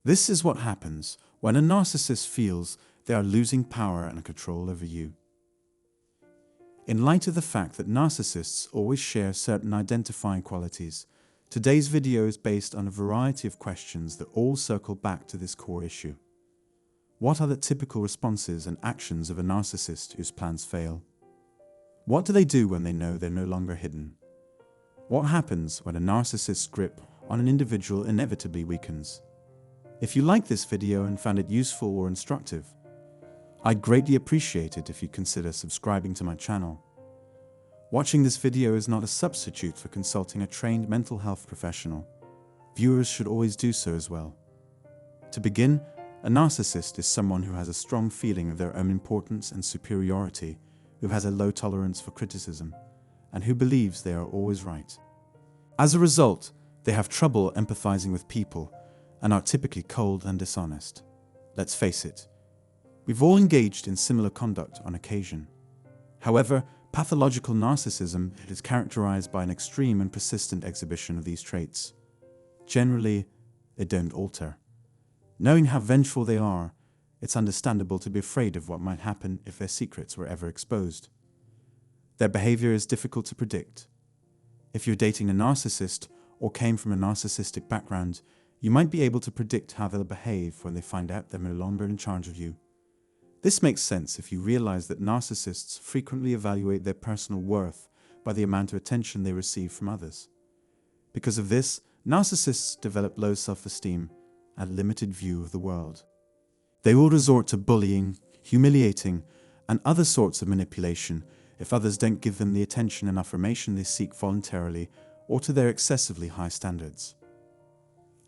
This is what happens when a narcissist feels they are losing power and control over you. In light of the fact that narcissists always share certain identifying qualities, today's video is based on a variety of questions that all circle back to this core issue. What are the typical responses and actions of a narcissist whose plans fail? What do they do when they know they're no longer hidden? What happens when a narcissist's grip on an individual inevitably weakens? If you liked this video and found it useful or instructive, I'd greatly appreciate it if you consider subscribing to my channel. Watching this video is not a substitute for consulting a trained mental health professional. Viewers should always do so as well. To begin, a narcissist is someone who has a strong feeling of their own importance and superiority, who has a low tolerance for criticism, and who believes they are always right. As a result, they have trouble empathizing with people and are typically cold and dishonest. Let's face it, we've all engaged in similar conduct on occasion. However, pathological narcissism is characterized by an extreme and persistent exhibition of these traits. Generally, they don't alter. Knowing how vengeful they are, it's understandable to be afraid of what might happen if their secrets were ever exposed. Their behavior is difficult to predict. If you're dating a narcissist or came from a narcissistic background, you might be able to predict how they'll behave when they find out they're no longer in charge of you. This makes sense if you realize that narcissists frequently evaluate their personal worth by the amount of attention they receive from others. Because of this, narcissists develop low self-esteem and a limited view of the world. They will resort to bullying, humiliating, and other sorts of manipulation if others don't give them the attention and affirmation they seek voluntarily or to their excessively high standards.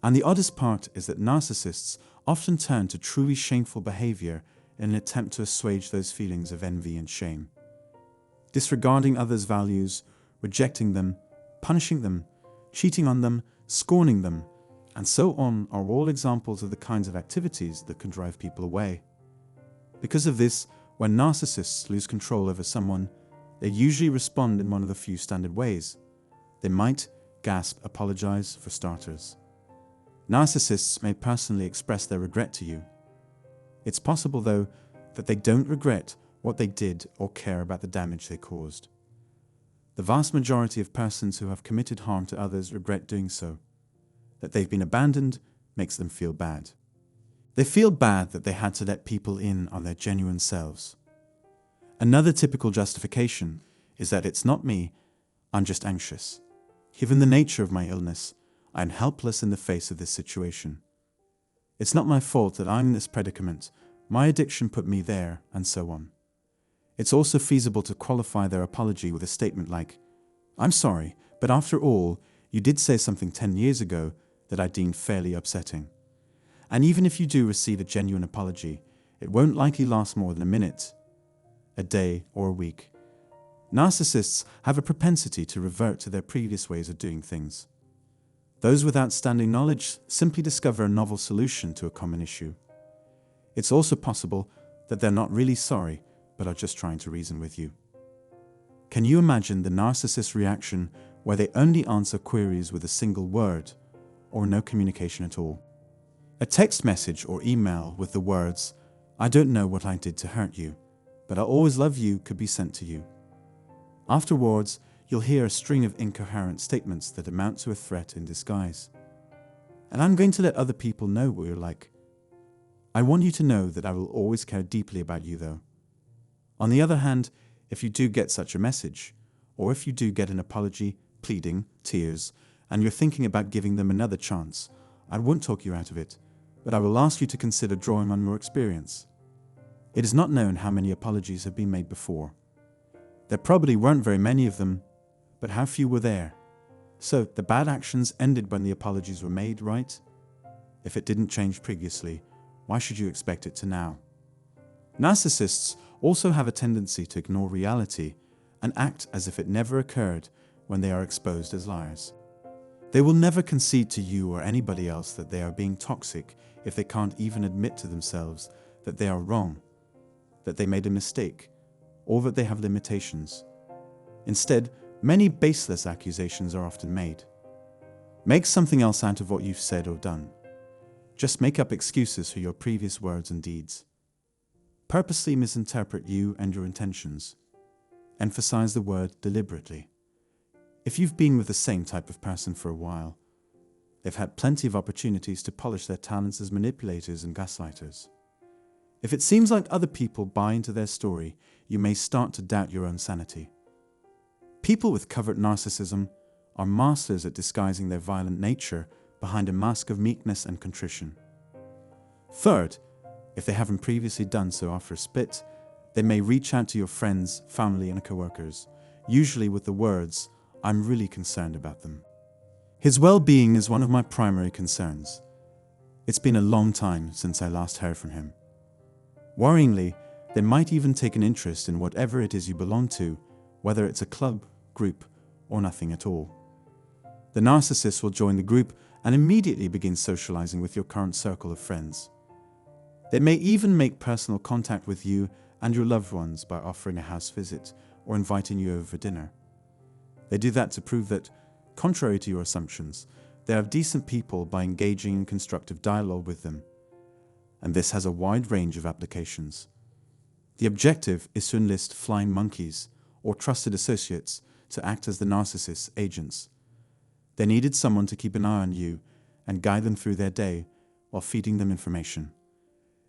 And the oddest part is that narcissists often turn to truly shameful behavior in an attempt to assuage those feelings of envy and shame. Disregarding others' values, rejecting them, punishing them, cheating on them, scorning them, and so on are all examples of the kinds of activities that can drive people away. Because of this, when narcissists lose control over someone, they usually respond in one of the few standard ways. They might apologize for starters. Narcissists may personally express their regret to you. It's possible, though, that they don't regret what they did or care about the damage they caused. The vast majority of persons who have committed harm to others regret doing so. That they've been abandoned makes them feel bad. They feel bad that they had to let people in on their genuine selves. Another typical justification is that it's not me, I'm just anxious. Given the nature of my illness, I am helpless in the face of this situation. It's not my fault that I'm in this predicament. My addiction put me there, and so on. It's also feasible to qualify their apology with a statement like, "I'm sorry, but after all, you did say something 10 years ago that I deemed fairly upsetting." And even if you do receive a genuine apology, it won't likely last more than a minute, a day, or a week. Narcissists have a propensity to revert to their previous ways of doing things. Those with outstanding knowledge simply discover a novel solution to a common issue. It's also possible that they're not really sorry, but are just trying to reason with you. Can you imagine the narcissist's reaction where they only answer queries with a single word, or no communication at all? A text message or email with the words, "I don't know what I did to hurt you, but I'll always love you," could be sent to you. Afterwards, you'll hear a string of incoherent statements that amount to a threat in disguise. "And I'm going to let other people know what you're like. I want you to know that I will always care deeply about you, though." On the other hand, if you do get such a message, or if you do get an apology, pleading, tears, and you're thinking about giving them another chance, I won't talk you out of it, but I will ask you to consider drawing on your experience. It is not known how many apologies have been made before. There probably weren't very many of them, but how few were there? So the bad actions ended when the apologies were made, right? If it didn't change previously, why should you expect it to now? Narcissists also have a tendency to ignore reality and act as if it never occurred when they are exposed as liars. They will never concede to you or anybody else that they are being toxic if they can't even admit to themselves that they are wrong, that they made a mistake, or that they have limitations. Instead, many baseless accusations are often made. Make something else out of what you've said or done. Just make up excuses for your previous words and deeds. Purposely misinterpret you and your intentions. Emphasize the word deliberately. If you've been with the same type of person for a while, they've had plenty of opportunities to polish their talents as manipulators and gaslighters. If it seems like other people buy into their story, you may start to doubt your own sanity. People with covert narcissism are masters at disguising their violent nature behind a mask of meekness and contrition. Third, if they haven't previously done so after a split, they may reach out to your friends, family, and coworkers, usually with the words, "I'm really concerned about them." His well-being is one of my primary concerns. It's been a long time since I last heard from him. Worryingly, they might even take an interest in whatever it is you belong to, whether it's a club, group, or nothing at all. The narcissist will join the group and immediately begin socializing with your current circle of friends. They may even make personal contact with you and your loved ones by offering a house visit or inviting you over for dinner. They do that to prove that, contrary to your assumptions, they are decent people by engaging in constructive dialogue with them. And this has a wide range of applications. The objective is to enlist flying monkeys or trusted associates to act as the narcissist's agents. They needed someone to keep an eye on you and guide them through their day while feeding them information.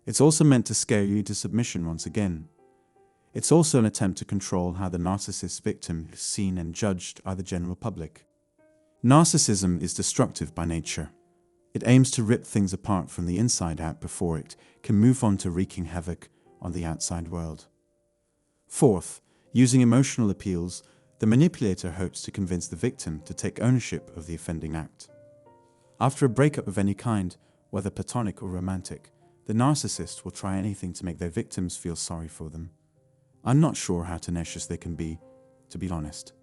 It's also meant to scare you into submission once again. It's also an attempt to control how the narcissist's victim is seen and judged by the general public. Narcissism is destructive by nature. It aims to rip things apart from the inside out before it can move on to wreaking havoc on the outside world. Fourth, using emotional appeals, the manipulator hopes to convince the victim to take ownership of the offending act. After a breakup of any kind, whether platonic or romantic, the narcissist will try anything to make their victims feel sorry for them. I'm not sure how tenacious they can be, to be honest.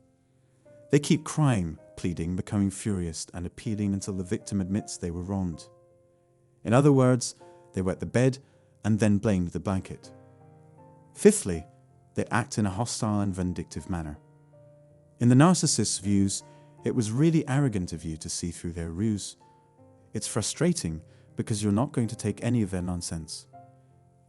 They keep crying, pleading, becoming furious, and appealing until the victim admits they were wronged. In other words, they wet the bed and then blame the blanket. Fifthly, they act in a hostile and vindictive manner. In the narcissist's views, it was really arrogant of you to see through their ruse. It's frustrating because you're not going to take any of their nonsense.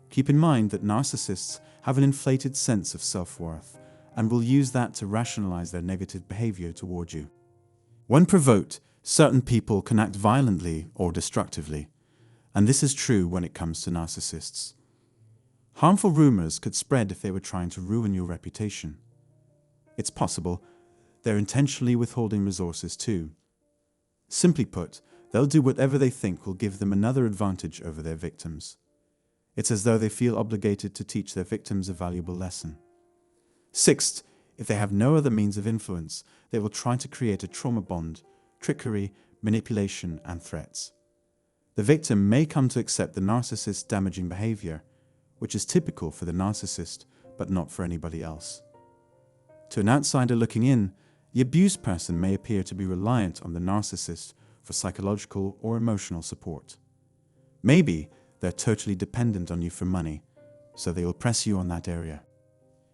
Keep in mind that narcissists have an inflated sense of self-worth and will use that to rationalize their negative behavior toward you. When provoked, certain people can act violently or destructively, and this is true when it comes to narcissists. Harmful rumors could spread if they were trying to ruin your reputation. It's possible they're intentionally withholding resources too. Simply put, they'll do whatever they think will give them another advantage over their victims. It's as though they feel obligated to teach their victims a valuable lesson. Sixth, if they have no other means of influence, they will try to create a trauma bond, trickery, manipulation, and threats. The victim may come to accept the narcissist's damaging behavior, which is typical for the narcissist, but not for anybody else. To an outsider looking in, the abused person may appear to be reliant on the narcissist for psychological or emotional support. Maybe they're totally dependent on you for money, so they will press you on that area.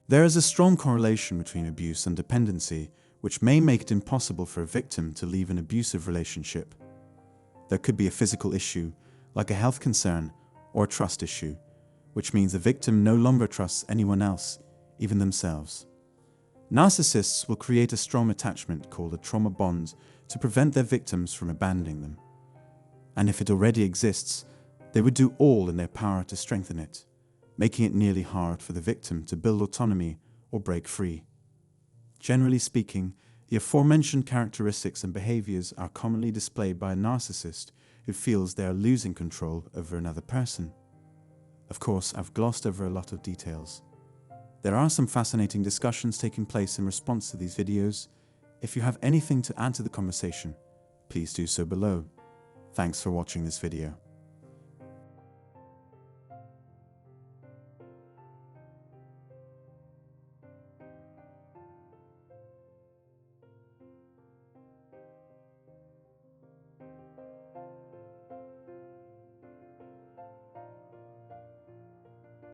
There is a strong correlation between abuse and dependency, which may make it impossible for a victim to leave an abusive relationship. There could be a physical issue, like a health concern, or a trust issue, which means the victim no longer trusts anyone else, even themselves. Narcissists will create a strong attachment called a trauma bond to prevent their victims from abandoning them. And if it already exists, they would do all in their power to strengthen it, making it nearly hard for the victim to build autonomy or break free. Generally speaking, the aforementioned characteristics and behaviors are commonly displayed by a narcissist who feels they are losing control over another person. Of course, I've glossed over a lot of details. There are some fascinating discussions taking place in response to these videos. If you have anything to add to the conversation, please do so below. Thanks for watching this video.